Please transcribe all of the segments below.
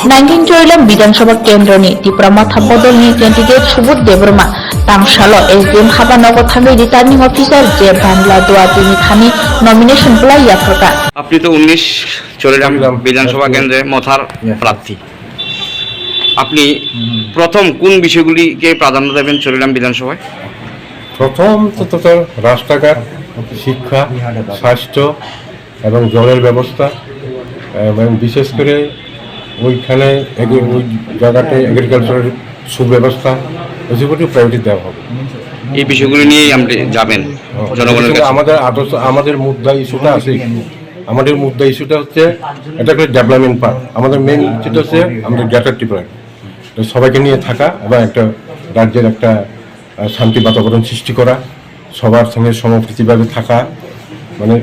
19 চরিলাম বিধানসভা কেন্দ্रनि ত্রিপুরা बदलनि कैंडिडेट सुबोध देबरमा तांगशालो एसडीएम हाबानगर थांगे रिटार्निंग अफिसार जे बांगला दुआतिनि थानी नमिनेशन बुलाई याफरका। আপনি তো 19 চরিলাম বিধানসভা কেন্দ্রে মথার প্রার্থী। আপনি প্রথম কোন বিষয়গুলিকে প্রাধান্য দেবেন চরিলাম বিধানসভায়? প্রথম তো রাস্তাঘাট, শিক্ষা, স্বাস্থ্য এবং জলের ব্যবস্থা, এবং বিশেষ করে ওইখানে ওই জায়গাতে এগ্রিকালচারের সুব্যবস্থা, ওইসবটি প্রায়োরিটি দেওয়া হবে। এই বিষয়গুলি নিয়েই আপনি যাবেন জনগণের কাছে। আমাদের মুদ্রা ইস্যুটা আছে। আমাদের মুদ্রা ইস্যুটা হচ্ছে এটা একটা ডেভেলপমেন্ট পার্ট। আমাদের মেন ইস্যুটা হচ্ছে আমাদের গ্রেটার ত্রিপুরা, সবাইকে নিয়ে থাকা এবং একটা রাজ্যের একটা শান্তি বাতাবরণ সৃষ্টি করা, সবার সঙ্গে সমপ্রীতিভাবে থাকা, মানে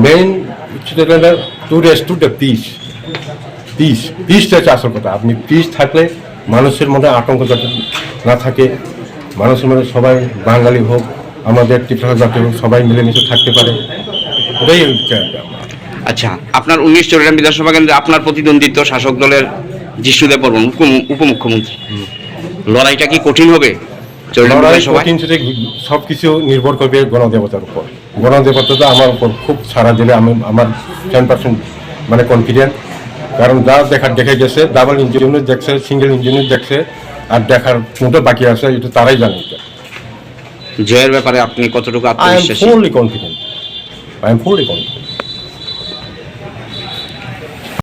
main to rest to the পিসটা হচ্ছে আসল কথা। আপনি পিস থাকলে মানুষের মধ্যে আতঙ্ক যাতে না থাকে, মানুষের মধ্যে সবাই বাঙালি হোক, আমাদের ত্রিপুরা জাতি হোক, সবাই মিলেমিশে থাকতে পারে, এটাই হচ্ছে। আচ্ছা, আপনার 19 চরিলাম বিধানসভা কেন্দ্রে আপনার প্রতিদ্বন্দ্বিত্ব শাসক দলের জিষ্ণুদেব বর্মন, উপমুখ্যমন্ত্রী। লড়াইটা কি কঠিন হবে? সব কিছু নির্ভর করবে গণদেবতার উপর। গণদেবতা তো আমার উপর খুব সারা দিলে আমার 10% মানে কনফিডেন্ট। কারণ যা দেখে গেছে, ডাবল ইঞ্জিন ইউনিট দেখছে, সিঙ্গেল ইঞ্জিন ইউনিট দেখছে, আর দেখার কোনটা বাকি আছে এটা তারাই জানে। জয়ের ব্যাপারে আপনি কতটুকু আত্মবিশ্বাসী? I am fully confident.